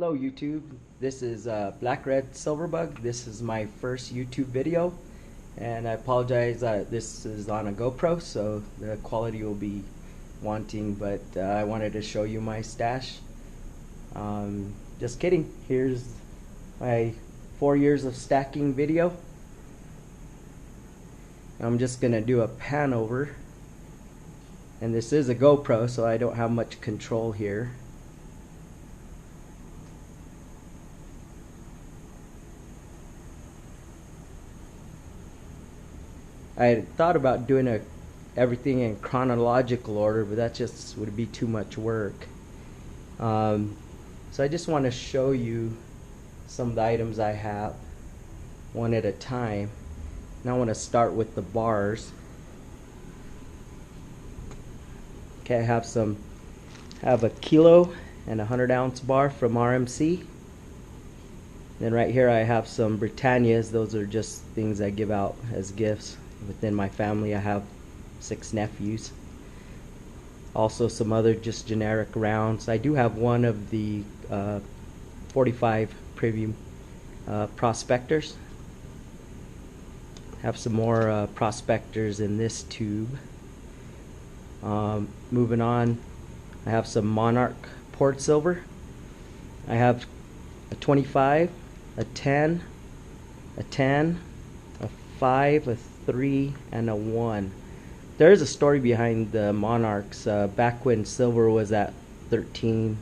Hello YouTube, this is Black Red Silverbug. This is my first YouTube video, and I apologize, this is on a GoPro, so the quality will be wanting, but I wanted to show you my stash. Just kidding, here's my 4 years of stacking video. I'm just gonna do a pan over, and this is a GoPro, so I don't have much control here. I had thought about doing everything in chronological order, but that just would be too much work. So I just want to show you some of the items I have one at a time. And I want to start with the bars. Okay, I have a kilo and 100-ounce bar from RMC. Then right here I have some Britannias. Those are just things I give out as gifts. Within my family I have 6 nephews. Also some other just generic rounds. I do have one of the 45 premium prospectors. Have some more prospectors in this tube. Moving on, I have some Monarch poured silver. I have a 25, a 10, a 10, a 5, a 3, and a 1. There is a story behind the Monarchs. Back when silver was at 13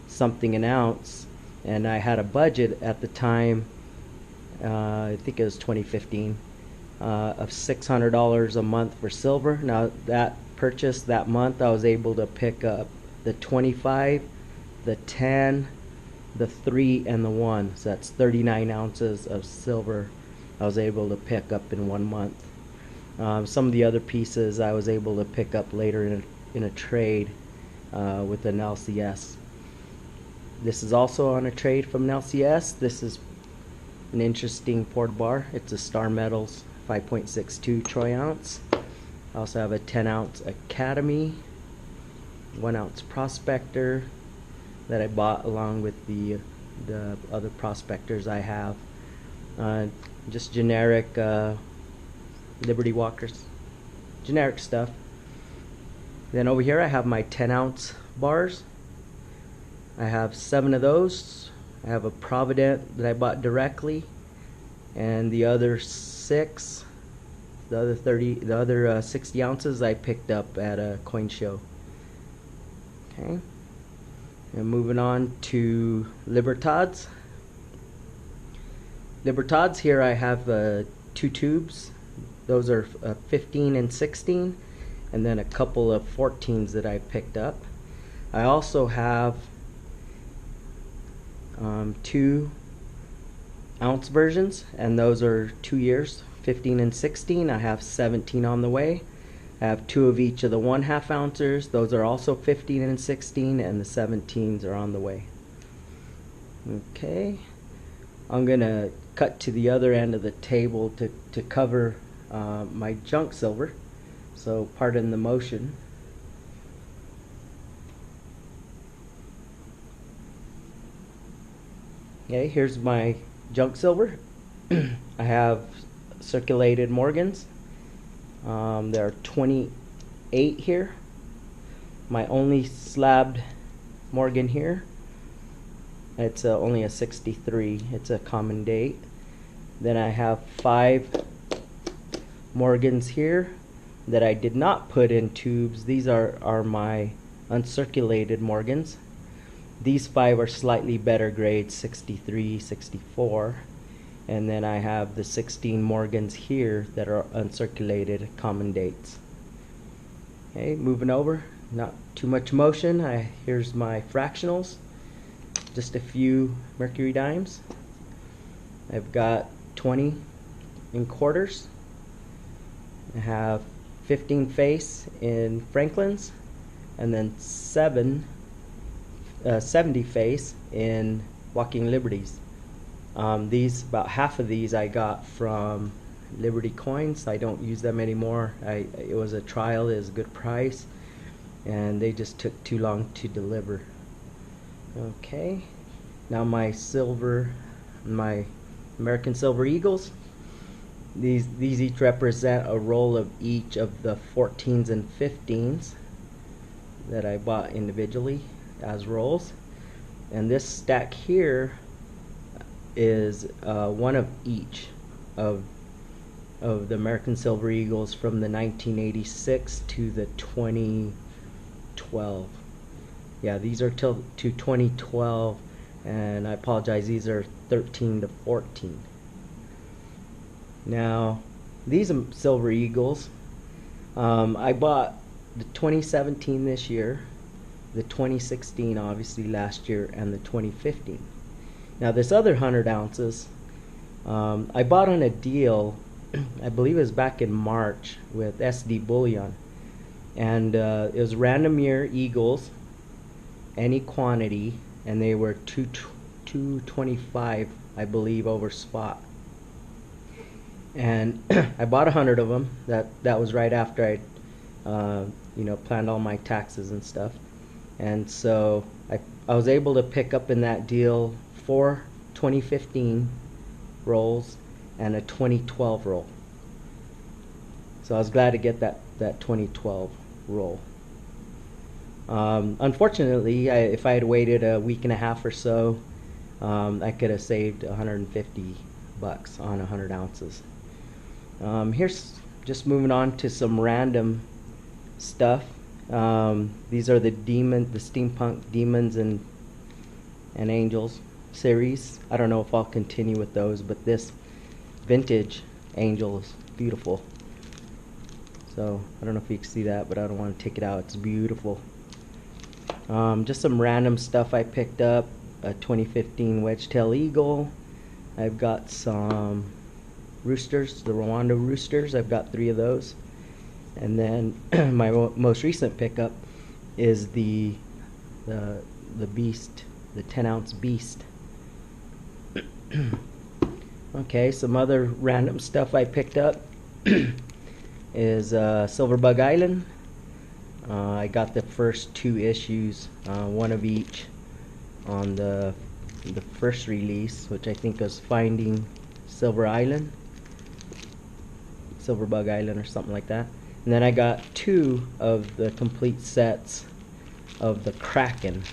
something an ounce, and I had a budget at the time, I think it was 2015, of $600 a month for silver. Now that purchase that month, I was able to pick up the 25, the 10, the 3, and the 1. So that's 39 ounces of silver I was able to pick up in 1 month. Some of the other pieces I was able to pick up later in a trade with an LCS. This is also on a trade from an LCS. This is an interesting poured bar. It's a Star Metals 5.62 troy ounce. I also have a 10-ounce Academy, 1-ounce Prospector that I bought along with the other prospectors I have. Just generic Liberty Walkers, generic stuff. Then over here I have my 10-ounce bars. I have 7 of those. I have a Provident that I bought directly, and the other 6, the other 60 ounces I picked up at a coin show. Okay, and moving on to Libertads. Libertads, here I have 2 tubes. Those are 15 and 16, and then a couple of 14s that I picked up. I also have 2-ounce versions, and those are 2 years, 15 and 16. I have 17 on the way. I have 2 of each of the 1/2 ounces. Those are also 15 and 16, and the 17s are on the way. Okay, I'm gonna cut to the other end of the table to cover my junk silver, so pardon the motion. Okay, here's my junk silver. I have circulated Morgans. There are 28 here. My only slabbed Morgan here, it's only a 63. It's a common date. Then I have 5 Morgans here that I did not put in tubes. These are my uncirculated Morgans. These 5 are slightly better grades, 63, 64. And then I have the 16 Morgans here that are uncirculated, common dates. Okay, moving over, not too much motion. Here's my fractionals. Just a few mercury dimes. I've got 20 in quarters. I have 15 face in Franklin's, and then 70 face in Walking Liberties. About half of these I got from Liberty coins. I don't use them anymore. It was a trial, it was a good price, and they just took too long to deliver. Okay, Now my American Silver Eagles. These each represent a roll of each of the 14s and 15s that I bought individually as rolls. And this stack here is one of each of the American Silver Eagles from the 1986 to the 2012. Yeah, these are to 2012, and I apologize, these are 13 to 14. Now, these Silver Eagles, I bought the 2017 this year, the 2016 obviously last year, and the 2015. Now this other 100 ounces, I bought on a deal, I believe it was back in March with SD Bullion, and it was random year Eagles, any quantity, and they were 225, I believe, over spot. And I bought 100 of them. That was right after I planned all my taxes and stuff. And so I was able to pick up in that deal 4 2015 rolls and a 2012 roll. So I was glad to get that 2012 roll. Unfortunately, if I had waited a week and a half or so, I could have saved $150 on 100 ounces. Here's just moving on to some random stuff. These are the steampunk demons and angels series. I don't know if I'll continue with those, but this vintage angel is beautiful. So I don't know if you can see that, but I don't want to take it out. It's beautiful. Just some random stuff I picked up. A 2015 wedge-tail eagle. I've got some roosters, the Rwanda roosters. I've got 3 of those. And then my most recent pickup is the beast, the 10-ounce beast. Okay, some other random stuff I picked up is Silverbug Island. I got the first 2 issues, one of each, on the first release, which I think was Finding Silver Island, Silverbug Island, or something like that. And then I got 2 of the complete sets of the Kraken,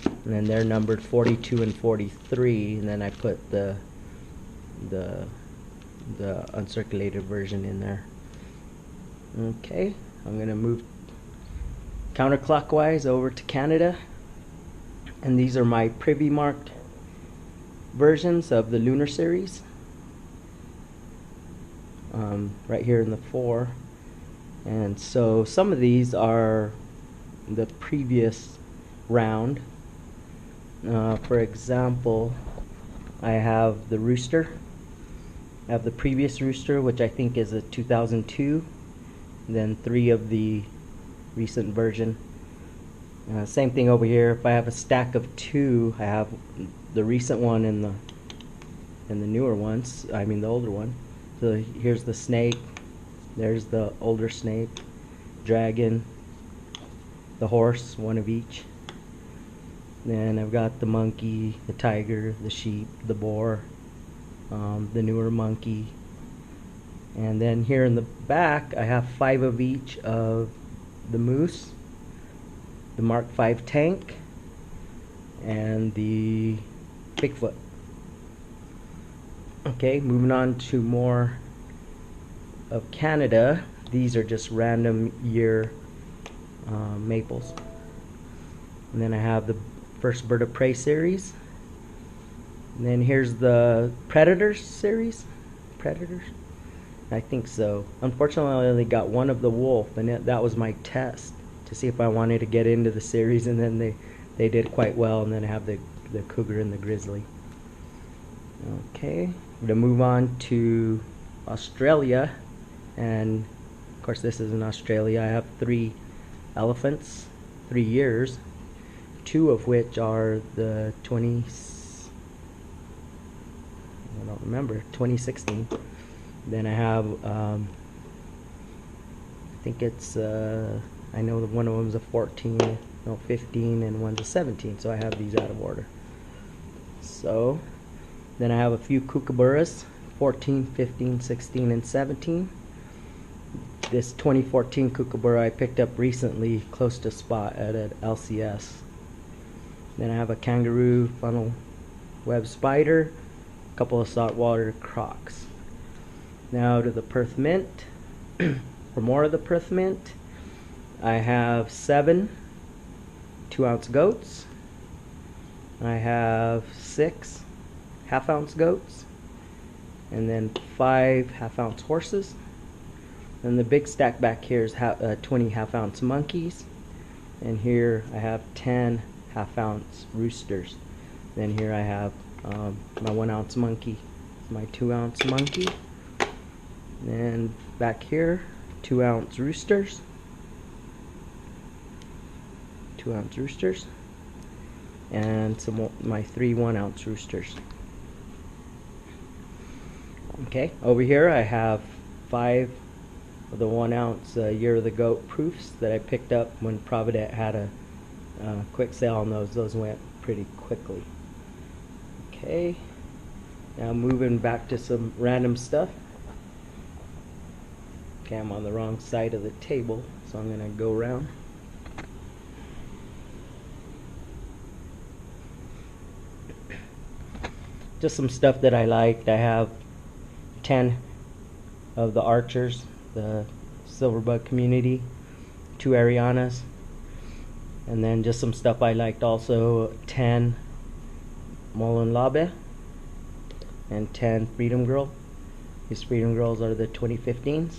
and then they're numbered 42 and 43. And then I put the uncirculated version in there. Okay, I'm gonna move counterclockwise over to Canada, and these are my privy marked versions of the Lunar series, right here in the 4. And so some of these are the previous round. For example, I have the rooster. I have the previous rooster, which I think is a 2002, and then 3 of the recent version. Same thing over here. If I have a stack of 2, I have the recent one and the newer ones. I mean the older one. So here's the snake. There's the older snake, dragon, the horse, 1 of each. Then I've got the monkey, the tiger, the sheep, the boar, the newer monkey. And then here in the back, I have 5 of each of the moose, the Mark V tank, and the Bigfoot. Okay, moving on to more of Canada. These are just random year maples. And then I have the first Bird of Prey series. And then here's the Predators series. Predators? I think so. Unfortunately, I only got 1 of the wolf, and that was my test to see if I wanted to get into the series, and then they did quite well. And then I have the cougar and the grizzly. Okay, I'm going to move on to Australia, and of course this is in Australia. I have 3 elephants, 3 years, 2 of which are the 2016. Then I have I think it's I know that one of them is a 14, no 15, and one's a 17, so I have these out of order. So then I have a few kookaburras, 14, 15, 16, and 17. This 2014 kookaburra I picked up recently close to spot at an LCS. Then I have a kangaroo funnel web spider, a couple of saltwater crocs. Now to the Perth Mint. For more of the Perth Mint, I have 7 2-ounce goats. I have 6 half-ounce goats, and then 5 half-ounce horses. And the big stack back here is 20 half-ounce monkeys, and here I have 10 half-ounce roosters. Then here I have my 1-ounce monkey, my 2-ounce monkey, and back here 2-ounce roosters, 2-ounce roosters, and some my 3 1-ounce roosters. Okay, over here I have 5 of the 1-ounce Year of the Goat proofs that I picked up when Provident had a quick sale on those. Those went pretty quickly. Okay, now moving back to some random stuff. Okay, I'm on the wrong side of the table, so I'm going to go around. Just some stuff that I liked. I have 10 of the Archers, the Silverbug community, 2 Arianas, and then just some stuff I liked also, 10 Molenlabe and 10 Freedom Girl. These Freedom Girls are the 2015s.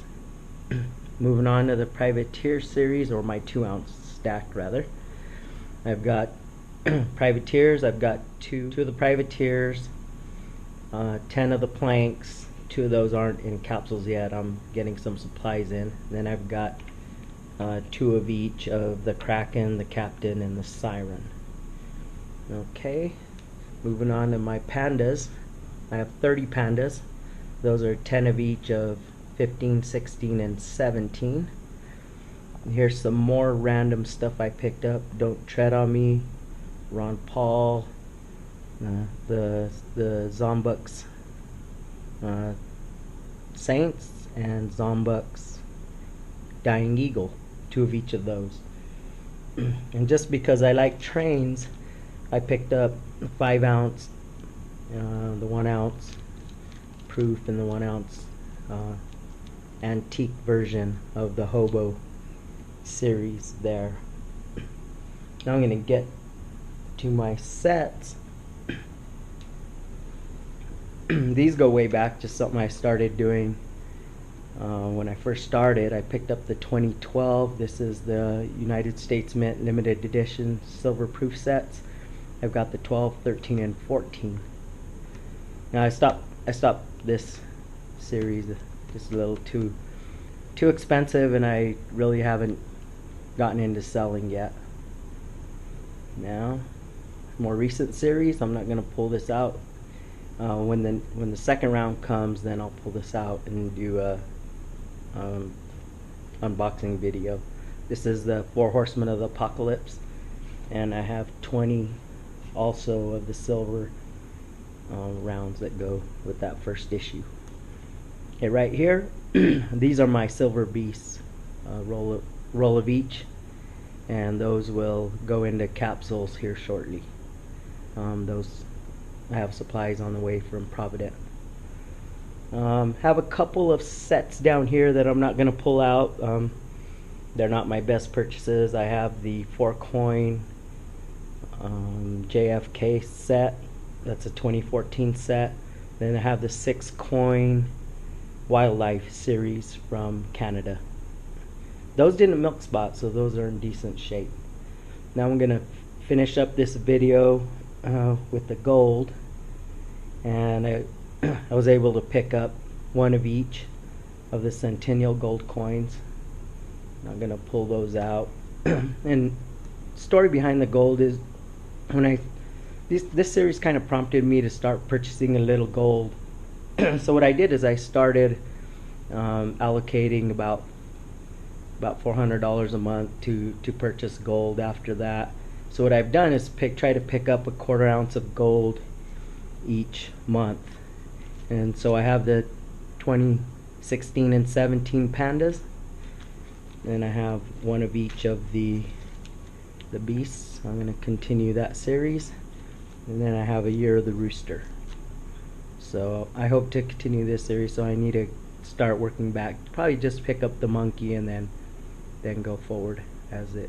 Moving on to the Privateer series, or my 2-ounce stack rather. I've got Privateers. I've got 2 of the Privateers, 10 of the planks. 2 of those aren't in capsules yet. I'm getting some supplies in. Then I've got 2 of each of the Kraken, the Captain, and the Siren. Okay, moving on to my pandas. I have 30 pandas. Those are 10 of each of 15, 16, and 17. Here's some more random stuff I picked up. Don't Tread on Me, Ron Paul, the Zombucks Saints, and Zombucks Dying Eagle, 2 of each of those. And just because I like trains, I picked up the 5-ounce, the 1-ounce proof, and the 1-ounce antique version of the Hobo series there. Now I'm going to get to my sets. These go way back, just something I started doing when I first started. I picked up the 2012. This is the United States Mint limited edition silver proof sets. I've got the 12, 13, and 14. Now I stopped this series. It's a little too expensive, and I really haven't gotten into selling yet. Now, more recent series, I'm not going to pull this out. When the second round comes, then I'll pull this out and do a unboxing video. This is the 4 Horsemen of the Apocalypse, and I have 20 also of the silver rounds that go with that first issue. Okay, right here, these are my silver beasts, roll of each, and those will go into capsules here shortly. Those I have supplies on the way from Provident. Have a couple of sets down here that I'm not going to pull out. They're not my best purchases. I have the 4-coin JFK set. That's a 2014 set. Then I have the 6-coin Wildlife series from Canada. Those didn't milk spot, so those are in decent shape. Now I'm going to finish up this video with the gold, and I was able to pick up 1 of each of the Centennial gold coins. I'm going to pull those out. And story behind the gold is when this series kind of prompted me to start purchasing a little gold. So what I did is I started allocating about $400 a month to purchase gold after that. So what I've done is try to pick up a 1/4 ounce of gold each month. And so I have the 2016 and 17 pandas, and I have one of each of the beasts. I'm going to continue that series, and then I have a year of the rooster. So I hope to continue this series, so I need to start working back. Probably just pick up the monkey and then go forward as the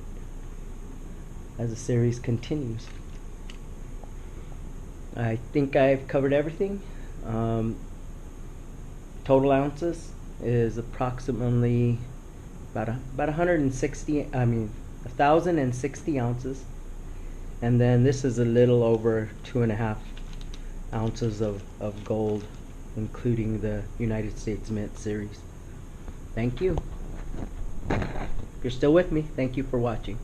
series continues. I think I've covered everything. Total ounces is approximately about 1,060 ounces, and then this is a little over 2.5 ounces of gold, including the United States Mint series. Thank you. If you're still with me, thank you for watching.